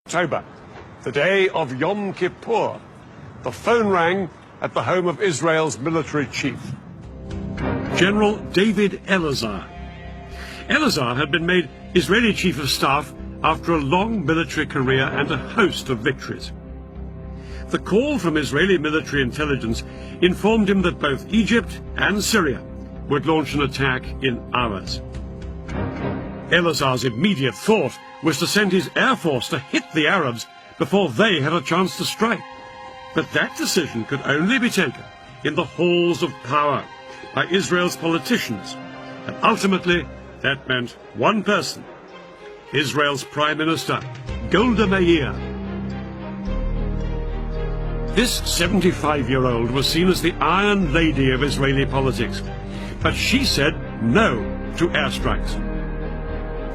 October, the day of Yom Kippur, the phone rang at the home of Israel's military chief. General David Elazar. Elazar had been made Israeli chief of staff after a long military career and a host of victories. The call from Israeli military intelligence informed him that both Egypt and Syria would launch an attack in hours. Elazar's immediate thought was to send his air force to hit the Arabs before they had a chance to strike. But that decision could only be taken in the halls of power by Israel's politicians. And ultimately, that meant one person, Israel's Prime Minister, Golda Meir. This 75-year-old was seen as the Iron Lady of Israeli politics. But she said no to airstrikes.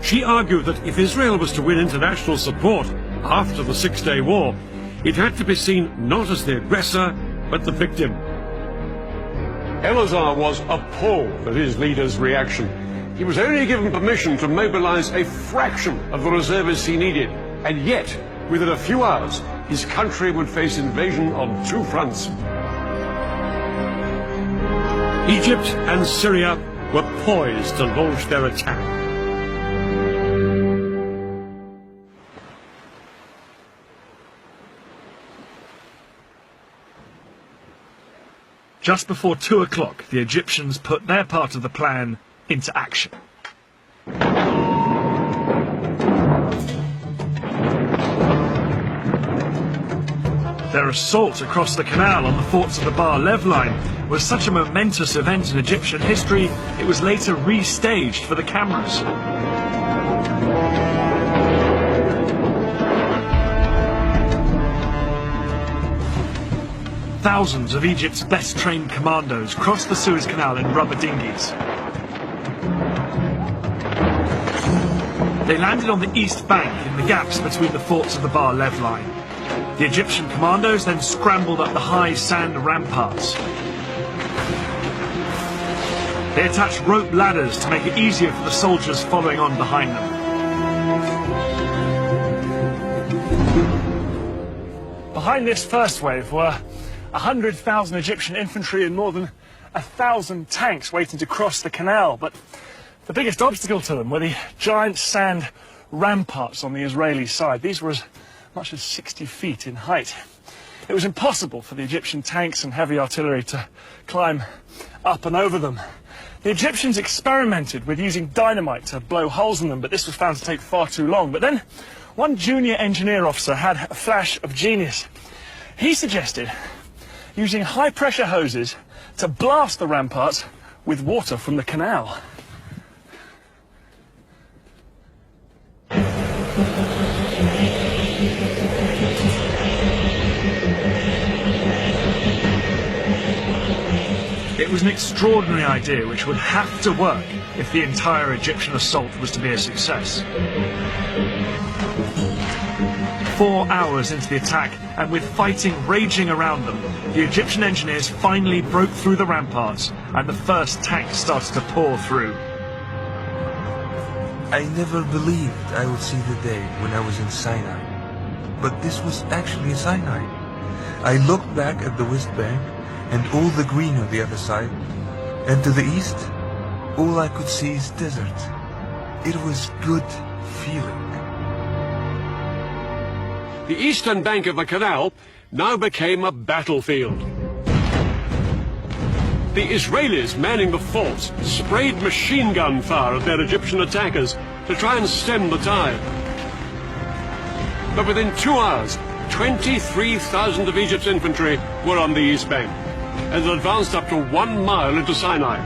She argued that if Israel was to win international support after the Six-Day War, it had to be seen not as the aggressor, but the victim. Elazar was appalled at his leader's reaction. He was only given permission to mobilize a fraction of the reservists he needed, and yet, within a few hours, his country would face invasion on two fronts. Egypt and Syria were poised to launch their attack. Just before 2 o'clock, the Egyptians put their part of the plan into action. Their assault across the canal on the forts of the Bar Lev line was such a momentous event in Egyptian history, it was later restaged for the cameras. Thousands of Egypt's best-trained commandos crossed the Suez Canal in rubber dinghies. They landed on the east bank in the gaps between the forts of the Bar Lev line. The Egyptian commandos then scrambled up the high sand ramparts. They attached rope ladders to make it easier for the soldiers following on behind them. Behind this first wave were 100,000 Egyptian infantry and more than 1,000 tanks waiting to cross the canal. But the biggest obstacle to them were the giant sand ramparts on the Israeli side. These were as much as 60 feet in height. It was impossible for the Egyptian tanks and heavy artillery to climb up and over them. The Egyptians experimented with using dynamite to blow holes in them, but this was found to take far too long. But then one junior engineer officer had a flash of genius. He suggested using high-pressure hoses to blast the ramparts with water from the canal. It was an extraordinary idea which would have to work if the entire Egyptian assault was to be a success. 4 hours into the attack, and with fighting raging around them, the Egyptian engineers finally broke through the ramparts, and the first tanks started to pour through. I never believed I would see the day when I was in Sinai. But this was actually Sinai. I looked back at the West Bank, and all the green on the other side, and to the east, all I could see is desert. It was good feeling. The eastern bank of the canal now became a battlefield. The Israelis manning the forts sprayed machine gun fire at their Egyptian attackers to try and stem the tide. But within 2 hours, 23,000 of Egypt's infantry were on the east bank and had advanced up to 1 mile into Sinai.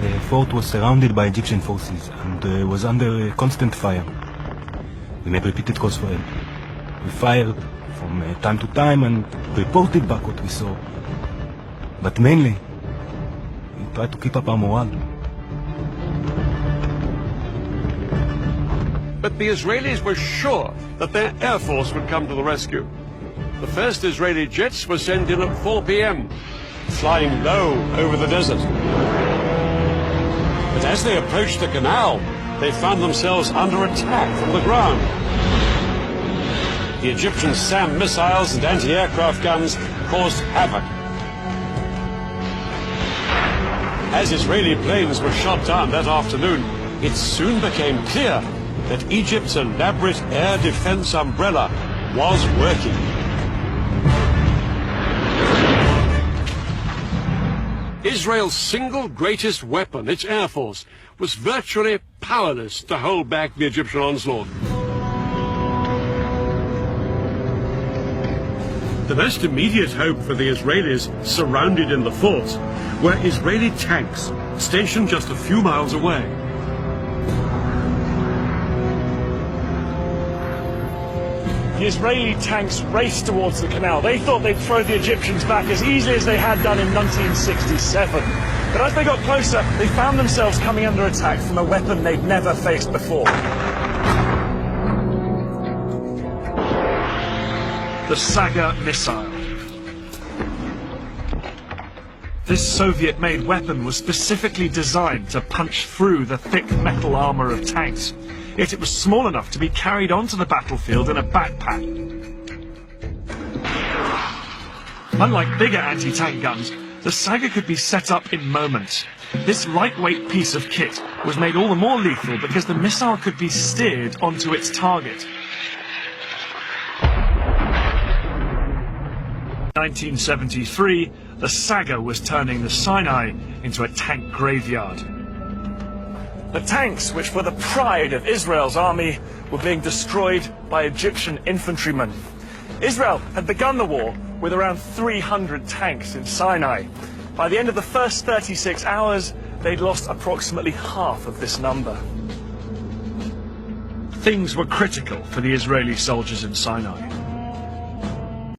The fort was surrounded by Egyptian forces and was under constant fire. We made repeated calls for help. We fired from time to time and reported back what we saw. But mainly, we tried to keep up our morale. But the Israelis were sure that their air force would come to the rescue. The first Israeli jets were sent in at 4 p.m., flying low over the desert. But As they approached the canal, they found themselves under attack from the ground. The Egyptian SAM missiles and anti-aircraft guns caused havoc. As Israeli planes were shot down that afternoon, it soon became clear that Egypt's elaborate air defense umbrella was working. Israel's single greatest weapon, its air force, was virtually powerless to hold back the Egyptian onslaught. The most immediate hope for the Israelis surrounded in the fort were Israeli tanks stationed just a few miles away. The Israeli tanks raced towards the canal. They thought they'd throw the Egyptians back as easily as they had done in 1967. But as they got closer, they found themselves coming under attack from a weapon they'd never faced before. The Saga missile. This Soviet-made weapon was specifically designed to punch through the thick metal armor of tanks. Yet it was small enough to be carried onto the battlefield in a backpack. Unlike bigger anti-tank guns, the Saga could be set up in moments. This lightweight piece of kit was made all the more lethal because the missile could be steered onto its target. 1973, the Saga was turning the Sinai into a tank graveyard. The tanks, which were the pride of Israel's army, were being destroyed by Egyptian infantrymen. Israel had begun the war with around 300 tanks in Sinai. By the end of the first 36 hours, they'd lost approximately half of this number. Things were critical for the Israeli soldiers in Sinai.